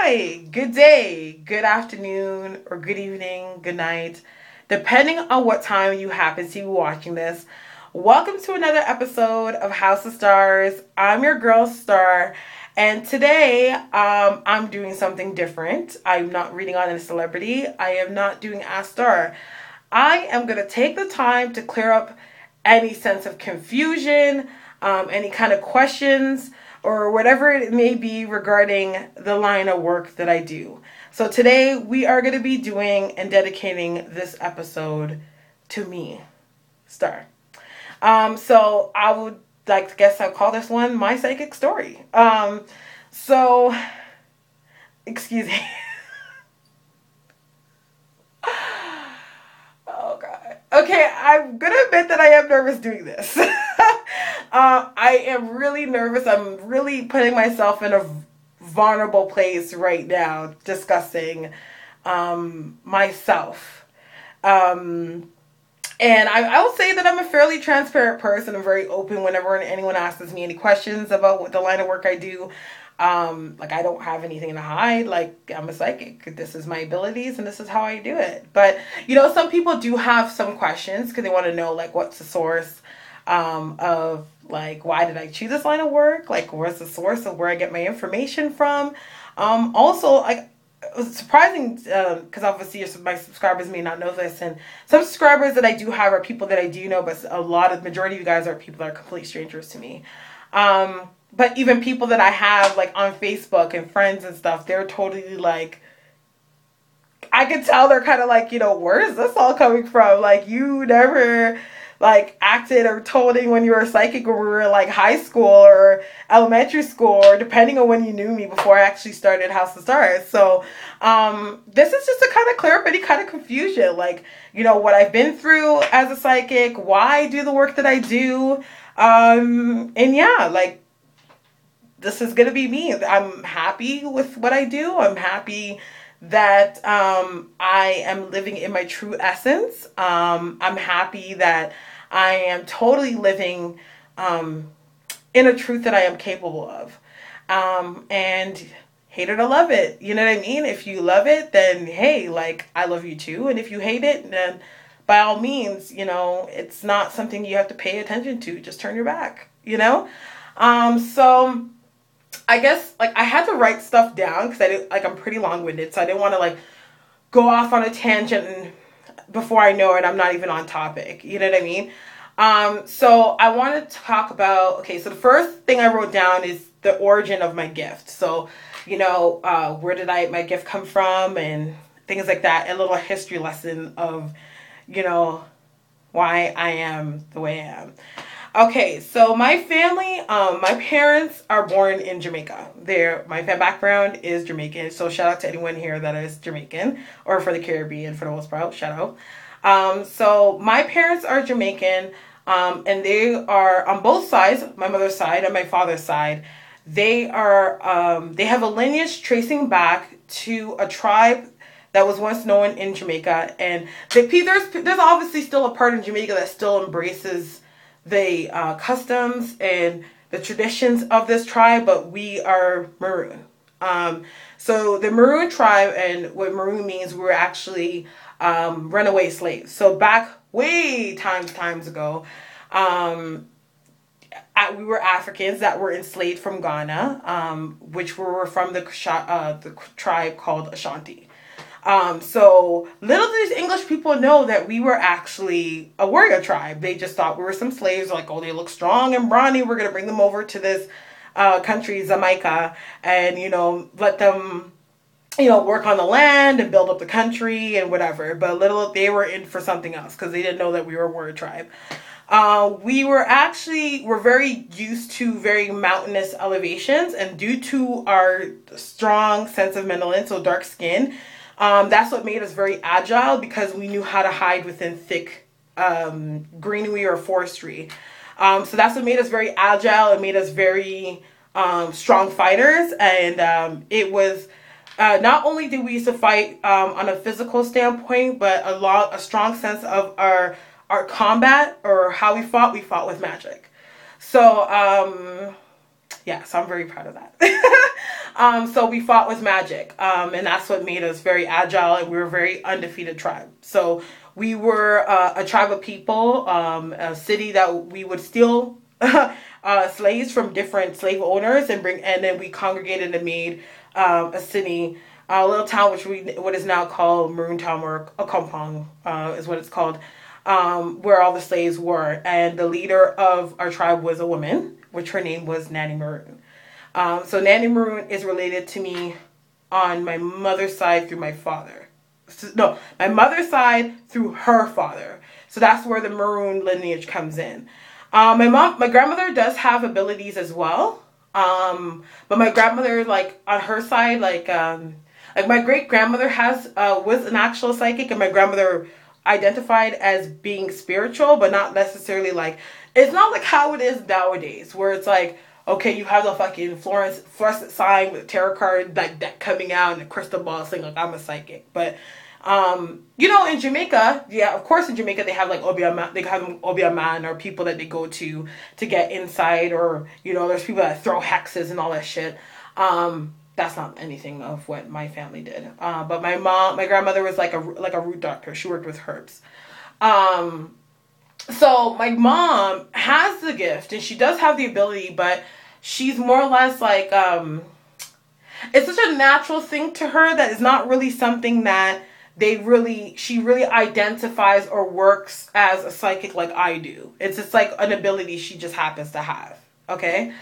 Hi, good day, good afternoon, or good evening, good night, depending on what time you happen to be watching this. Welcome to another episode of House of Stars. I'm your girl Star, and today I'm doing something different. I'm not reading on a celebrity. I am not doing Ask Star. I am going to take the time to clear up any sense of confusion, any kind of questions, or whatever it may be regarding the line of work that I do. So today we are going to be doing and dedicating this episode to me, Star. So I would like to guess I'll call this one my psychic story. So, excuse me. Oh God. Okay, I'm gonna admit that I am nervous doing this. I am really nervous. I'm really putting myself in a vulnerable place right now discussing myself. And I will say that I'm a fairly transparent person. I'm very open whenever anyone asks me any questions about what the line of work I do. I don't have anything to hide. Like, I'm a psychic. This is my abilities and this is how I do it. But, some people do have some questions because they want to know, like, what's the source of, like, why did I choose this line of work? Like, where's the source of where I get my information from? Also, like, it was surprising because obviously my subscribers may not know this, and some subscribers that I do have are people that I do know, but majority of you guys are people that are complete strangers to me. But even people that I have like on Facebook and friends and stuff, they're totally like, I can tell they're kind of like, where is this all coming from? Like, you never like acted or told anyone you were a psychic when we were like high school or elementary school, or depending on when you knew me before I actually started House of Stars. So this is just to kind of clear up any kind of confusion, like, what I've been through as a psychic, why I do the work that I do. And yeah, like, this is going to be me. I'm happy with what I do. I'm happy that I am living in my true essence. I'm happy that I am totally living in a truth that I am capable of. And hate it or love it. You know what I mean? If you love it, then hey, like, I love you too. And if you hate it, then by all means, it's not something you have to pay attention to. Just turn your back, So I guess, like, I had to write stuff down because I'm pretty long-winded, so I didn't want to, like, go off on a tangent and before I know it, I'm not even on topic. You know what I mean? So I wanted to talk about, okay, so the first thing I wrote down is the origin of my gift. So, where did my gift come from and things like that. A little history lesson of, why I am the way I am. Okay, so my family, my parents are born in Jamaica. My background is Jamaican, so shout out to anyone here that is Jamaican, or for the Caribbean for the most part, shout out. So my parents are Jamaican, and they are on both sides, my mother's side and my father's side. They have a lineage tracing back to a tribe that was once known in Jamaica, and there's obviously still a part in Jamaica that still embraces the customs and the traditions of this tribe, but we are Maroon. So the Maroon tribe, and what Maroon means, we were actually runaway slaves. So back way times ago, we were Africans that were enslaved from Ghana, which were from the tribe called Ashanti. So little did these English people know that we were actually a warrior tribe. They just thought we were some slaves, like, oh, they look strong and brawny, we're going to bring them over to this country, Jamaica, and, let them, work on the land and build up the country and whatever. But they were in for something else because they didn't know that we were a warrior tribe. We're very used to very mountainous elevations, and due to our strong sense of melanin, so dark skin, that's what made us very agile, because we knew how to hide within thick greenery or forestry. So that's what made us very agile. It made us very strong fighters. And it was not only did we used to fight on a physical standpoint, but a strong sense of our combat, or how we fought with magic. So, so I'm very proud of that. So we fought with magic. And that's what made us very agile, and we were a very undefeated tribe. So we were a tribe of people, a city that we would steal slaves from different slave owners and then we congregated and made a city, a little town, what is now called Maroon Town, or a compound is what it's called, where all the slaves were. And the leader of our tribe was a woman, which her name was Nanny Maroon. So Nanny Maroon is related to me on my mother's side through my father. No, my mother's side through her father. So that's where the Maroon lineage comes in. My grandmother does have abilities as well. But my grandmother, like on her side, like my great grandmother was an actual psychic, and my grandmother identified as being spiritual, but not necessarily like, it's not like how it is nowadays, where it's like, okay, you have the fucking fluorescent sign with a tarot card like deck coming out and a crystal ball saying like I'm a psychic. But in Jamaica, yeah, of course in Jamaica they have like Obiaman, or people that they go to get insight, or there's people that throw hexes and all that shit. That's not anything of what my family did. But my grandmother was like a root doctor. She worked with herbs. So my mom has the gift, and she does have the ability, but she's more or less like, it's such a natural thing to her that is not really something that she really identifies or works as a psychic like I do. It's just like an ability she just happens to have. Okay.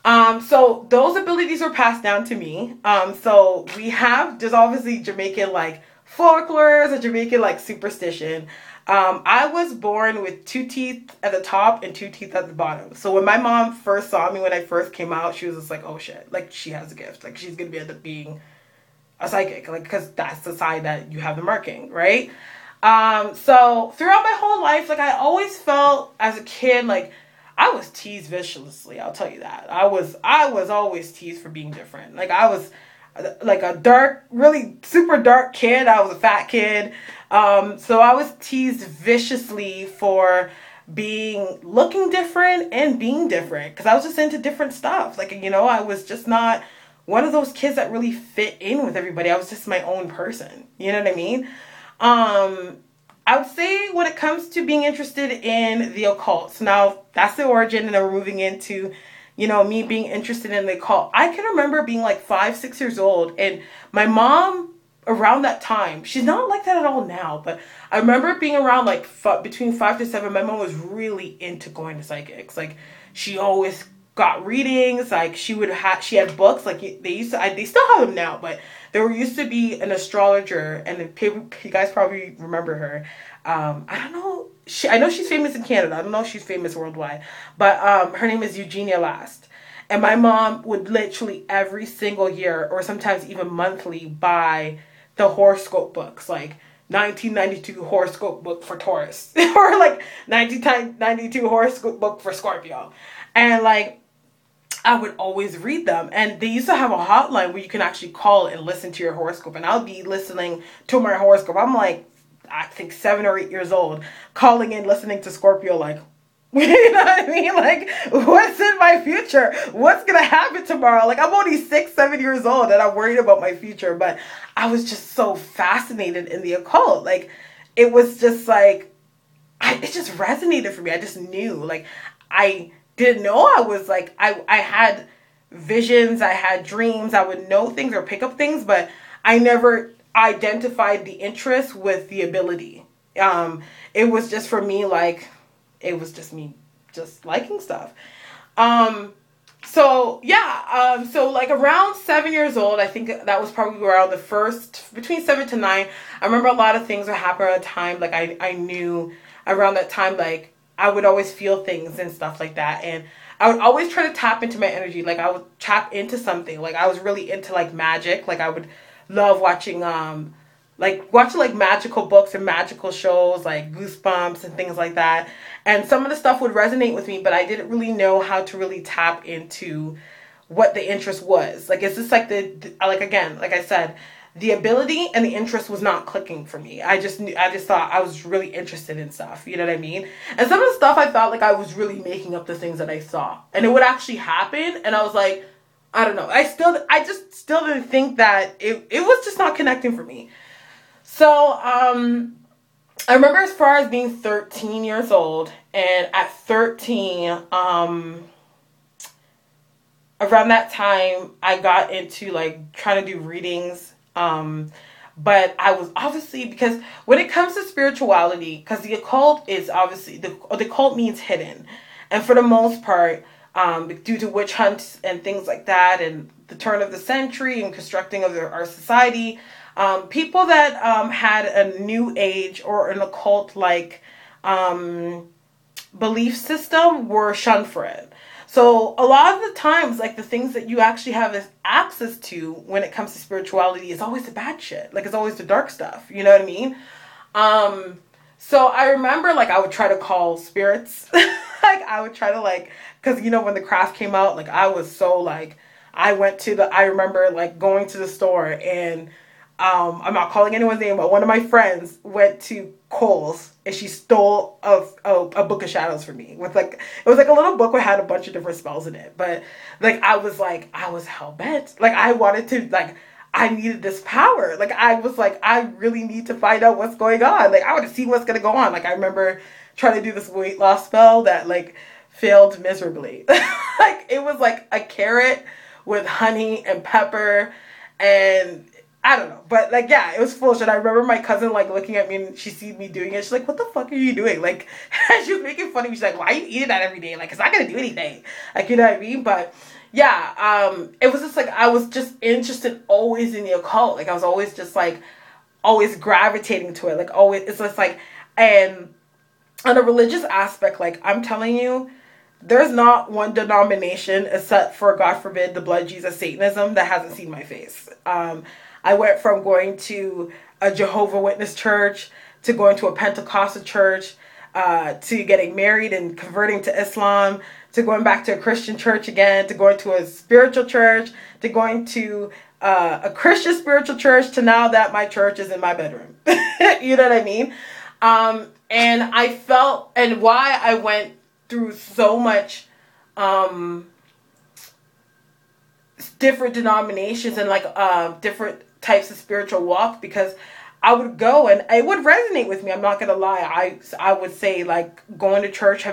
So those abilities were passed down to me. So there's obviously Jamaican like folklore, a Jamaican like superstition. I was born with 2 teeth at the top and 2 teeth at the bottom. So when my mom first saw me when I first came out, she was just like, oh shit, like she has a gift. Like she's going to end up being a psychic, like, because that's the side that you have the marking, right? So throughout my whole life, like I always felt as a kid, like I was teased viciously. I'll tell you that. I was always teased for being different. Like I was like a dark, really super dark kid. I was a fat kid. So I was teased viciously for looking different and being different, because I was just into different stuff. Like, I was just not one of those kids that really fit in with everybody. I was just my own person. You know what I mean? I would say when it comes to being interested in the occult, so now that's the origin, and then we're moving into, me being interested in the occult. I can remember being like 5, 6 years old, and my mom around that time, she's not like that at all now, but I remember being around like between 5 to 7, my mom was really into going to psychics. Like she always got readings, like she had books, like they still have them now, but there used to be an astrologer, and you guys probably remember her. I don't know, I know she's famous in Canada, I don't know if she's famous worldwide, but her name is Eugenia Last. And my mom would literally every single year, or sometimes even monthly, buy the horoscope books, like 1992 horoscope book for Taurus, or like 1992 horoscope book for Scorpio. And like, I would always read them. And they used to have a hotline where you can actually call and listen to your horoscope. And I'll be listening to my horoscope. I'm like, I think 7 or 8 years old, calling in, listening to Scorpio, like, you know what I mean? Like, what's in my future? What's going to happen tomorrow? Like, I'm only 6, 7 years old, and I'm worried about my future. But I was just so fascinated in the occult. Like, it was just like, it just resonated for me. I just knew. Like, I didn't know I was like, I had visions, I had dreams, I would know things or pick up things, but I never identified the interest with the ability. It was just for me, like, it was just me just liking stuff. So like around 7 years old, I think that was probably around between 7 to 9. I remember a lot of things were happening at a time. Like I knew around that time, like I would always feel things and stuff like that. And I would always try to tap into my energy. Like I would tap into something. Like I was really into like magic. Like I would love watching magical books and magical shows, like Goosebumps and things like that. And some of the stuff would resonate with me, but I didn't really know how to really tap into what the interest was. Like, it's just like like I said, the ability and the interest was not clicking for me. I just thought I was really interested in stuff. You know what I mean? And some of the stuff I thought like I was really making up the things that I saw, and it would actually happen. And I was like, I don't know. I just still didn't think that it was just not connecting for me. So, I remember as far as being 13 years old, and at 13, around that time, I got into like trying to do readings. But I was obviously, because when it comes to spirituality, because the occult is obviously, the occult means hidden. And for the most part, due to witch hunts and things like that, and the turn of the century and constructing of our society, people that had a new age or an occult like belief system were shunned for it. So a lot of the times, like the things that you actually have access to when it comes to spirituality is always the bad shit. Like it's always the dark stuff. You know what I mean? So I remember like I would try to call spirits. Like I would try to like, cause you know, when the craft came out, like I was so like, I remember like going to the store and, I'm not calling anyone's name, but one of my friends went to Kohl's and she stole a book of shadows for me with like, it was like a little book that had a bunch of different spells in it. But like, I was hell bent. Like I wanted to, like, I needed this power. Like I was like, I really need to find out what's going on. Like I want to see what's going to go on. Like I remember trying to do this weight loss spell that like failed miserably. Like it was like a carrot with honey and pepper and I don't know, but like, yeah, it was full shit. I remember my cousin like looking at me and she sees me doing it. She's like, what the fuck are you doing? Like, she was making fun of me. She's like, why are you eating that every day? Like, it's not going to do anything. Like, you know what I mean? But yeah, it was just like, I was just interested always in the occult. Like, I was always just like, always gravitating to it. Like, always, it's just like, and on a religious aspect, like, I'm telling you, there's not one denomination except for, God forbid, the blood Jesus Satanism that hasn't seen my face. I went from going to a Jehovah's Witness church to going to a Pentecostal church, to getting married and converting to Islam, to going back to a Christian church again, to going to a spiritual church, to going to a Christian spiritual church, to now that my church is in my bedroom. You know what I mean? And I felt, and why I went through so much different denominations and like different types of spiritual walk, because I would go and it would resonate with me. I'm not gonna lie. I would say like going to church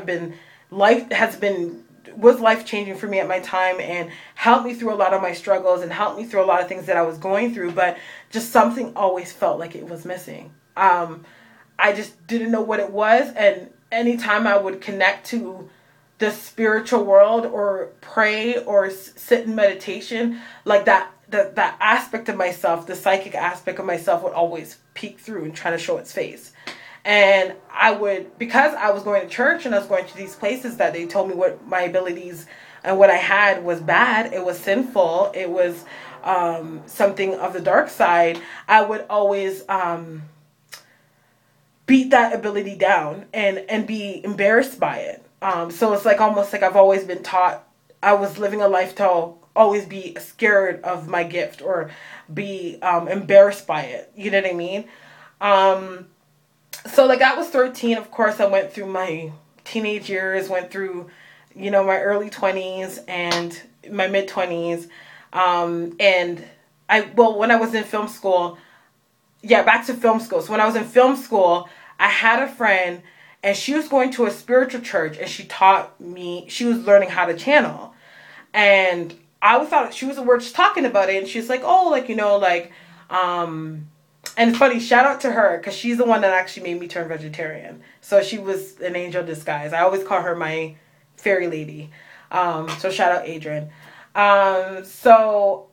was life changing for me at my time and helped me through a lot of my struggles and helped me through a lot of things that I was going through. But just something always felt like it was missing. I just didn't know what it was, and anytime I would connect to the spiritual world or pray or sit in meditation, like that aspect of myself, the psychic aspect of myself would always peek through and try to show its face. And because I was going to church and I was going to these places that they told me what my abilities and what I had was bad, it was sinful, it was something of the dark side, I would always beat that ability down and be embarrassed by it. So it's like almost like I've always been taught, I was living a life to always be scared of my gift or be embarrassed by it. You know what I mean? So like I was 13. Of course, I went through my teenage years, went through, you know, my early 20s and my mid 20s. And when I was in film school, back to film school. So when I was in film school, I had a friend and she was going to a spiritual church and she was learning how to channel. And I thought we were just talking about it, and she's like, oh, like, you know, like, and it's funny, shout out to her, because she's the one that actually made me turn vegetarian. So she was an angel in disguise. I always call her my fairy lady. So shout out Adrian. So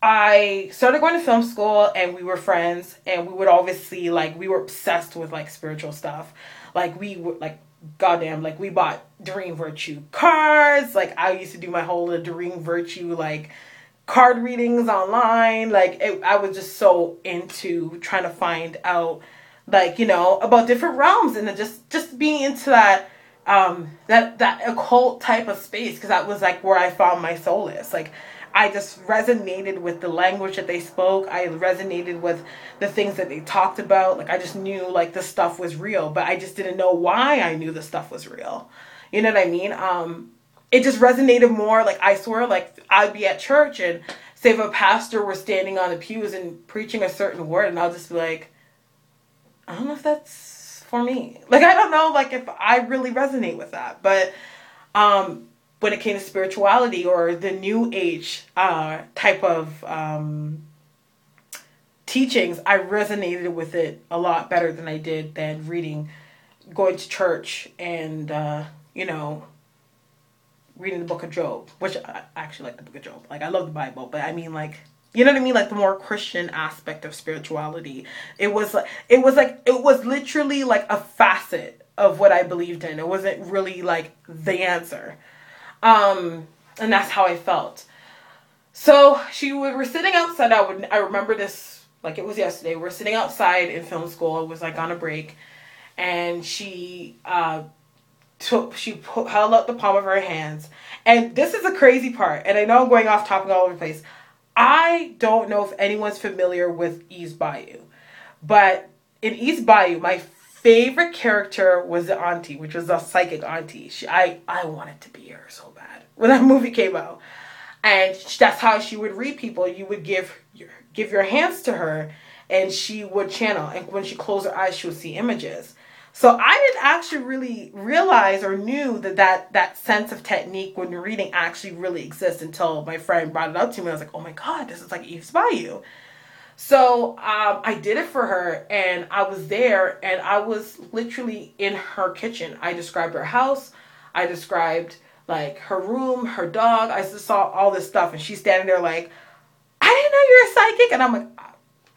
I started going to film school, and we were friends, and we would obviously, like, we were obsessed with, like, spiritual stuff. Like, we were, like, goddamn, like, we bought Doreen Virtue cards. Like, I used to do my whole Doreen Virtue, like, card readings online. Like, I was just so into trying to find out, like, you know, about different realms, and just being into that occult type of space, because that was, like, where I found my solace. Like, I just resonated with the language that they spoke. I resonated with the things that they talked about. Like, I just knew, like, the stuff was real, but I just didn't know why I knew the stuff was real. You know what I mean? it just resonated more. Like, I swear, like, I'd be at church and say if a pastor were standing on the pews and preaching a certain word, and I'll just be like, I don't know if that's for me. Like, I don't know, like, if I really resonate with that. But when it came to spirituality or the new age type of teachings, I resonated with it a lot better than I did than going to church and, reading the book of Job, which I actually like the book of Job. Like, I love the Bible, but I mean, like, you know what I mean? Like, the more Christian aspect of spirituality. It was literally like a facet of what I believed in. It wasn't really like the answer. And that's how I felt. So we were sitting outside. I remember this like it was yesterday. We're sitting outside in film school. It was like on a break, and she held up the palm of her hands. And this is the crazy part. And I know I'm going off topic all over the place. I don't know if anyone's familiar with East Bayou, but in East Bayou, my favorite character was the Auntie, which was a psychic auntie. I wanted to be her so bad when that movie came out. And that's how she would read people. You would give your hands to her, and she would channel. And when she closed her eyes, she would see images. So I didn't actually really realize or knew that sense of technique when reading actually really exists until my friend brought it up to me. I was like, oh my God, this is like Eve's Bayou. So I did it for her, and I was there, and I was literally in her kitchen. I described her house. I described like her room, her dog. I just saw all this stuff, and she's standing there like, I didn't know you were a psychic. And I'm like,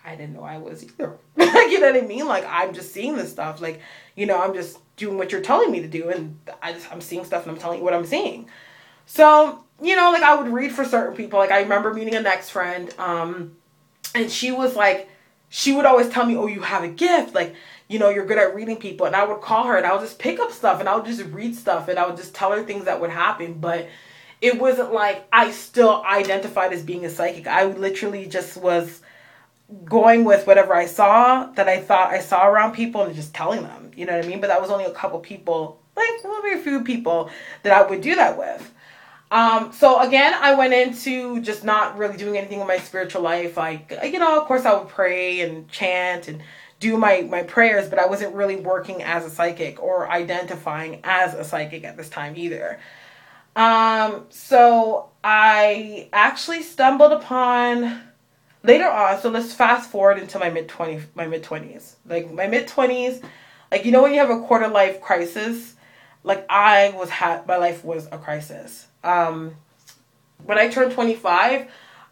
I didn't know I was either. You know what I mean? Like, I'm just seeing this stuff. Like, I'm just doing what you're telling me to do. And I'm seeing stuff and I'm telling you what I'm seeing. So, like, I would read for certain people. Like, I remember meeting an ex-friend. And she was like, she would always tell me, oh, you have a gift. Like, you're good at reading people. And I would call her and I would just pick up stuff and I would just read stuff. And I would just tell her things that would happen. But it wasn't like I still identified as being a psychic. I literally just was going with whatever I saw that I thought I saw around people and just telling them, you know what I mean? But that was only a couple people, like maybe a few people that I would do that with. So again, I went into just not really doing anything in my spiritual life. Like, of course I would pray and chant and do my prayers, but I wasn't really working as a psychic or identifying as a psychic at this time either. So I actually stumbled upon later on, so let's fast forward into my mid-20s. Like, my mid-20s, like, when you have a quarter life crisis, like, my life was a crisis. When I turned 25,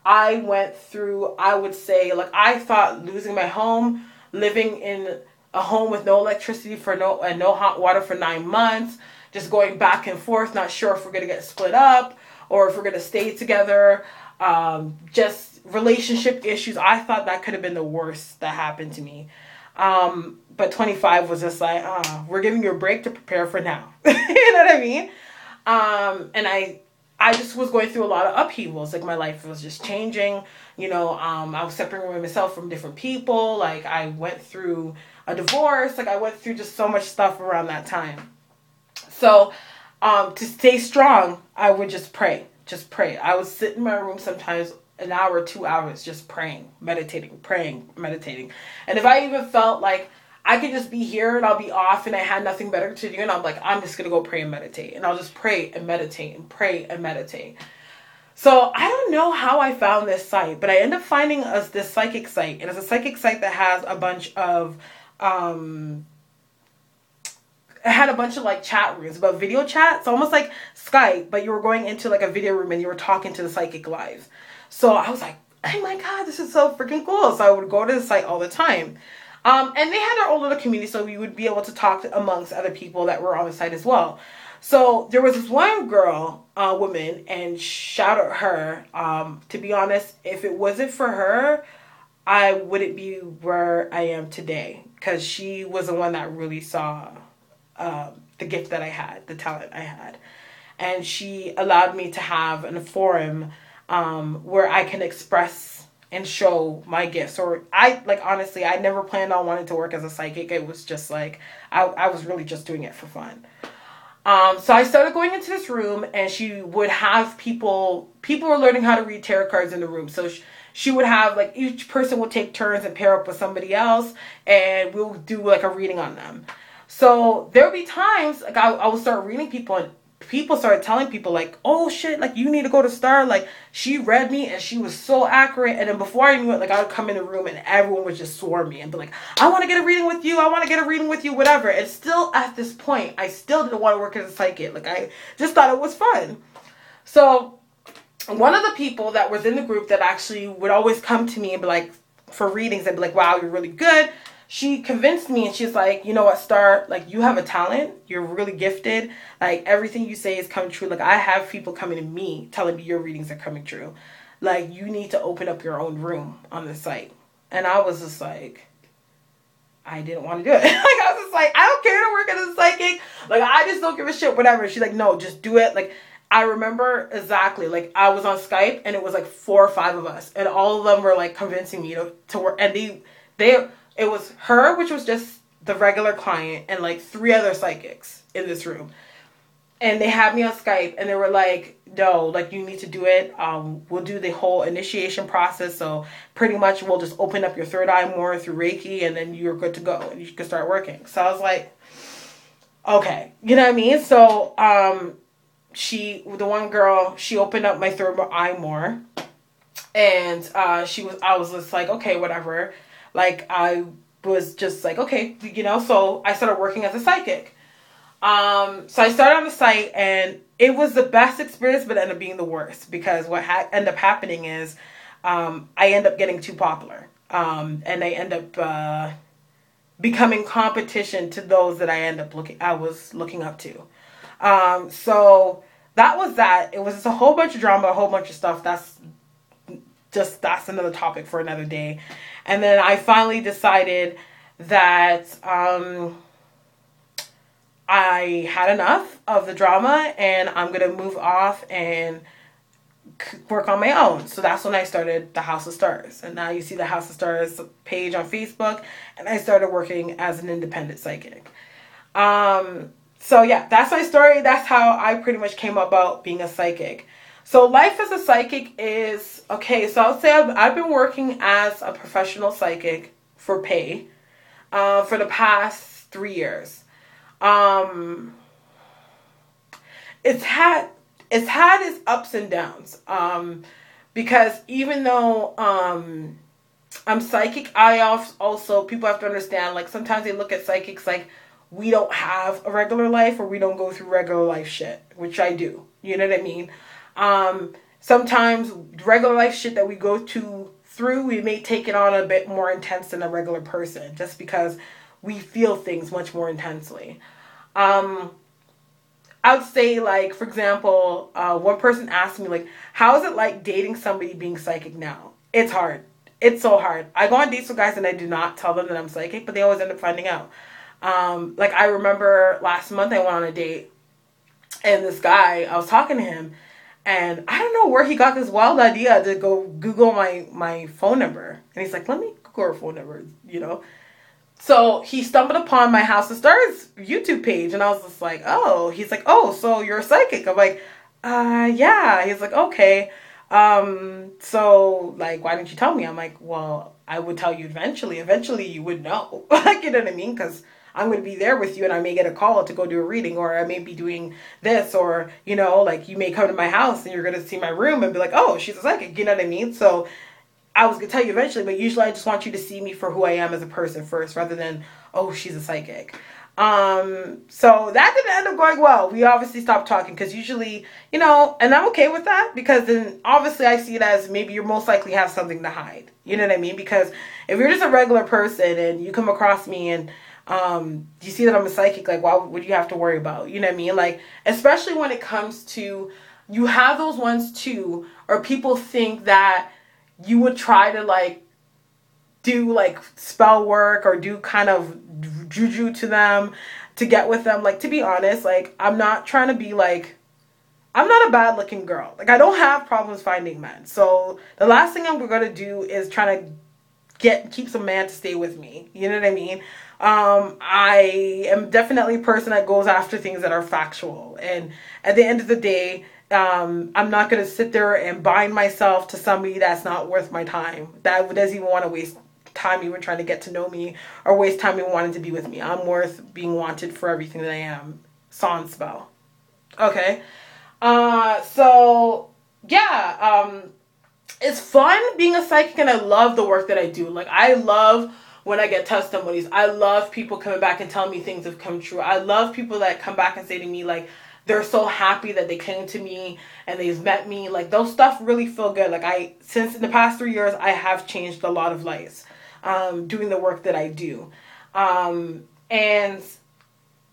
I went through, I would say, like, I thought losing my home, living in a home with no electricity and no hot water for 9 months, just going back and forth, not sure if we're going to get split up or if we're going to stay together, just relationship issues. I thought that could have been the worst that happened to me. But 25 was just like, we're giving you a break to prepare for now. You know what I mean? And I just was going through a lot of upheavals. Like, my life was just changing. I was separating myself from different people. Like, I went through a divorce. Like, I went through just so much stuff around that time. So, to stay strong, I would just pray. Just pray. I would sit in my room sometimes an hour, 2 hours, just praying, meditating. And if I even felt like I could just be here and I'll be off and I had nothing better to do, and I'm like, I'm just going to go pray and meditate. And I'll just pray and meditate and pray and meditate. So I don't know how I found this site, but I ended up finding this psychic site. And it's a psychic site that has a bunch of, it had a bunch of like chat rooms, about video chat. It's almost like Skype, but you were going into like a video room and you were talking to the psychic live. So I was like, oh my God, this is so freaking cool. So I would go to the site all the time. And they had their own little community, so we would be able to talk amongst other people that were on the site as well. So there was this one girl, woman, and shout out her. To be honest, if it wasn't for her, I wouldn't be where I am today, because she was the one that really saw the gift that I had, the talent I had. And she allowed me to have a forum where I can express and show my gifts. Or honestly, I never planned on wanting to work as a psychic. It was just like, I was really just doing it for fun. So I started going into this room, and she would have people were learning how to read tarot cards in the room. So she would have, like, each person would take turns and pair up with somebody else, and we'll do like a reading on them. So there would be times, like, I would start reading people, and people started telling people, like, oh shit, like, you need to go to Star, like, she read me and she was so accurate. And then before I knew it, like, I would come in the room and everyone would just swarm me and be like, I want to get a reading with you, I want to get a reading with you, whatever. And still at this point, I still didn't want to work as a psychic. Like, I just thought it was fun. So one of the people that was in the group that actually would always come to me and be like, for readings, and be like, wow, you're really good, she convinced me, and she's like, you know what, Star, like, you have a talent, you're really gifted, like, everything you say is coming true. Like, I have people coming to me telling me your readings are coming true. Like, you need to open up your own room on the site. And I was just like, I didn't want to do it. Like, I was just like, I don't care to work as a psychic, like, I just don't give a shit, whatever. She's like, no, just do it. Like, I remember exactly, like, I was on Skype, and it was like 4 or 5 of us, and all of them were like convincing me to work. And it was her, which was just the regular client, and like 3 other psychics in this room. And they had me on Skype, and they were like, no, like, you need to do it. We'll do the whole initiation process. So pretty much we'll just open up your third eye more through Reiki, and then you're good to go, and you can start working. So I was like, okay, you know what I mean? So the one girl, she opened up my third eye more, and I was just like, okay, whatever. Like, I was just like, okay, you know, so I started working as a psychic. So I started on the site, and it was the best experience, but ended up being the worst, because what ended up happening is, I end up getting too popular. And I end up, becoming competition to those that I was looking up to. So that was that. It was just a whole bunch of drama, a whole bunch of stuff. That's another topic for another day. And then I finally decided that I had enough of the drama, and I'm going to move off and work on my own. So that's when I started the HouseofStarres. And now you see the HouseofStarres page on Facebook, and I started working as an independent psychic. So yeah, that's my story. That's how I pretty much came about being a psychic. So life as a psychic is, okay, so I'll say I've been working as a professional psychic for pay for the past 3 years. It's had its ups and downs, because even though I'm psychic, I also, people have to understand, like, sometimes they look at psychics like we don't have a regular life, or we don't go through regular life shit, which I do. You know what I mean? Sometimes regular life shit that we go through, we may take it on a bit more intense than a regular person, just because we feel things much more intensely. I would say, like, for example, one person asked me, like, how is it like dating somebody being psychic now? It's hard. It's so hard. I go on dates with guys and I do not tell them that I'm psychic, but they always end up finding out. Like, I remember last month I went on a date, and this guy, I was talking to him, and I don't know where he got this wild idea to go Google my phone number. And he's like, let me Google her phone number, you know? So he stumbled upon my HouseofStarres YouTube page, and I was just like, oh. He's like, oh, so you're a psychic? I'm like, yeah. He's like, okay. So, like, why didn't you tell me? I'm like, well, I would tell you eventually. Eventually you would know. Like, you know what I mean? Because I'm going to be there with you, and I may get a call to go do a reading, or I may be doing this, or, you know, like, you may come to my house and you're going to see my room and be like, oh, she's a psychic. You know what I mean? So I was going to tell you eventually, but usually I just want you to see me for who I am as a person first, rather than, oh, she's a psychic. So that didn't end up going well. We obviously stopped talking, because usually, you know, and I'm okay with that, because then obviously I see it as maybe you're most likely have something to hide. You know what I mean? Because if you're just a regular person and you come across me and you see that I'm a psychic, like, why would you have to worry about? You know what I mean? Like, especially when it comes to, you have those ones too, or people think that you would try to, like, do, like, spell work or do kind of juju to them to get with them. Like, to be honest, like, I'm not trying to be, like, I'm not a bad looking girl. Like, I don't have problems finding men. So the last thing I'm going to do is try to keep some man to stay with me. You know what I mean? I am definitely a person that goes after things that are factual. And at the end of the day, I'm not going to sit there and bind myself to somebody that's not worth my time, that doesn't even want to waste time even trying to get to know me, or waste time even wanting to be with me. I'm worth being wanted for everything that I am. Song spell. Okay. So yeah, it's fun being a psychic, and I love the work that I do. Like, I love when I get testimonies. I love people coming back and telling me things have come true. I love people that come back and say to me, like, they're so happy that they came to me and they've met me. Like, those stuff really feel good. Like, since in the past 3 years, I have changed a lot of lives, doing the work that I do. And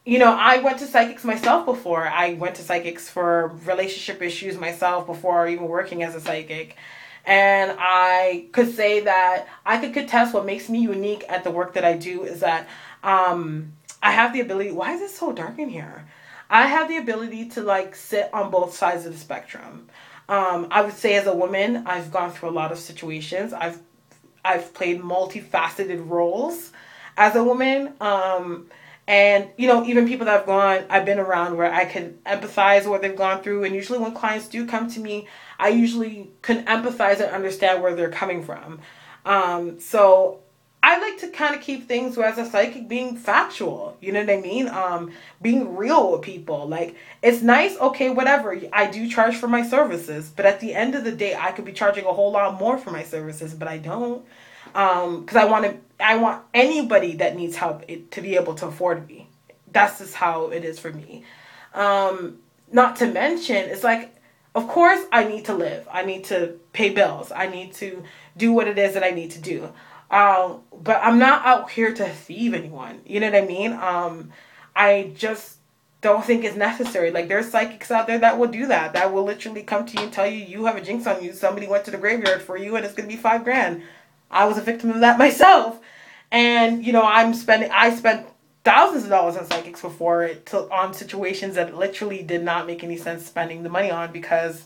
you know, I went to psychics myself before. I went to psychics for relationship issues myself before even working as a psychic. And I could say that I could contest what makes me unique at the work that I do is that I have the ability. Why is it so dark in here? I have the ability to, like, sit on both sides of the spectrum. I would say as a woman, I've gone through a lot of situations. I've played multifaceted roles as a woman. And, you know, even people that I've been around where I can empathize with what they've gone through. And usually when clients do come to me, I usually can empathize and understand where they're coming from. So I like to kind of keep things as a psychic being factual. You know what I mean? Being real with people. Like, it's nice, okay, whatever. I do charge for my services. But at the end of the day, I could be charging a whole lot more for my services, but I don't. Because I want anybody that needs help to be able to afford me. That's just how it is for me. Not to mention, it's like, of course I need to live. I need to pay bills. I need to do what it is that I need to do. But I'm not out here to thieve anyone. You know what I mean? I just don't think it's necessary. Like, there's psychics out there that will do that. That will literally come to you and tell you, you have a jinx on you. Somebody went to the graveyard for you and it's going to be $5,000. I was a victim of that myself. And, you know, I spent thousands of dollars on psychics before on situations that literally did not make any sense spending the money on, because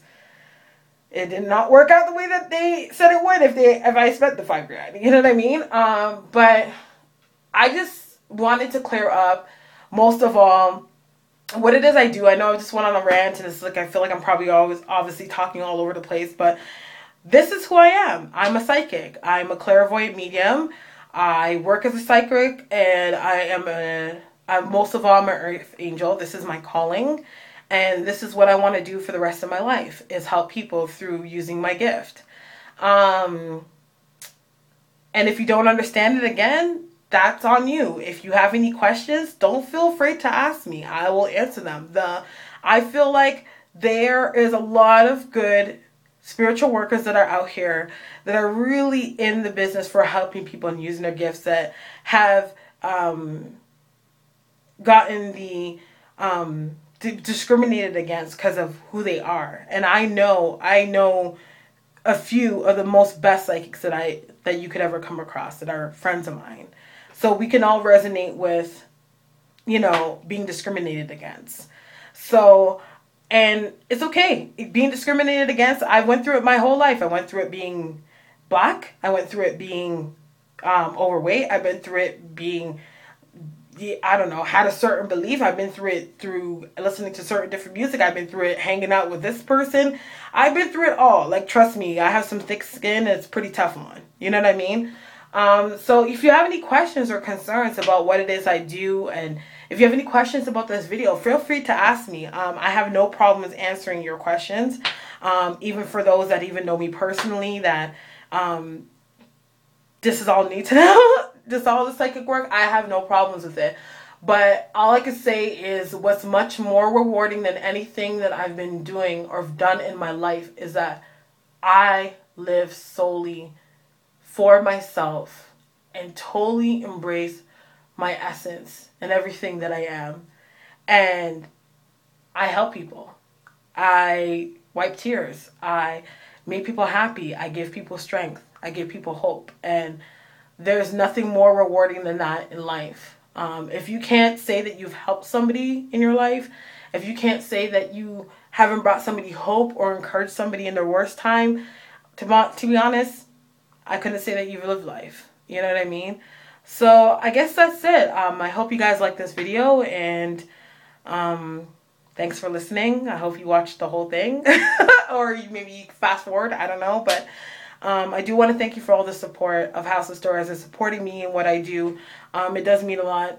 it did not work out the way that they said it would if I spent the $5,000. You know what I mean? But I just wanted to clear up, most of all, what it is I do. I know I just went on a rant, and it's like, I feel like I'm probably always obviously talking all over the place, but this is who I am. I'm a psychic. I'm a clairvoyant medium. I work as a psychic, and most of all, I'm an earth angel. This is my calling, and this is what I want to do for the rest of my life, is help people through using my gift. And if you don't understand it, again, that's on you. If you have any questions, don't feel afraid to ask me. I will answer them. I feel like there is a lot of good spiritual workers that are out here that are really in the business for helping people and using their gifts, that have gotten the discriminated against because of who they are. And I know a few of the most best psychics that you could ever come across that are friends of mine. So we can all resonate with, you know, being discriminated against. So, and it's okay. Being discriminated against, I went through it my whole life. I went through it being black. I went through it being overweight. I've been through it being, I don't know, had a certain belief. I've been through it through listening to certain different music. I've been through it hanging out with this person. I've been through it all. Like, trust me, I have some thick skin. It's pretty tough on. You know what I mean? So if you have any questions or concerns about what it is I do, and if you have any questions about this video, feel free to ask me. I have no problems answering your questions. Even for those that even know me personally, that this is all new to them. Just all the psychic work, I have no problems with it. But all I can say is, what's much more rewarding than anything that I've been doing or done in my life is that I live solely for myself and totally embrace my essence and everything that I am. And I help people. I wipe tears. I make people happy. I give people strength. I give people hope. And there's nothing more rewarding than that in life. If you can't say that you've helped somebody in your life, if you can't say that you haven't brought somebody hope or encouraged somebody in their worst time, to be honest, I couldn't say that you've lived life. You know what I mean? So I guess that's it. I hope you guys like this video, and thanks for listening. I hope you watched the whole thing or you maybe fast forward. I don't know. But I do want to thank you for all the support of House of Starres and supporting me and what I do. It does mean a lot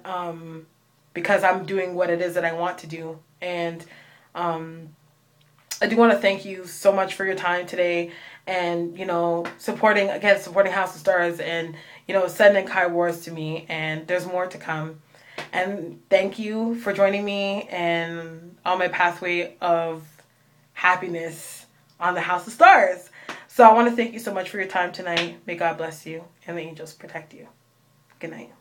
because I'm doing what it is that I want to do. And I do want to thank you so much for your time today, and, you know, supporting House of Starres, and, you know, sending kind words to me, and there's more to come. And thank you for joining me and on my pathway of happiness on the House of Starres. So I want to thank you so much for your time tonight. May God bless you and the angels protect you. Good night.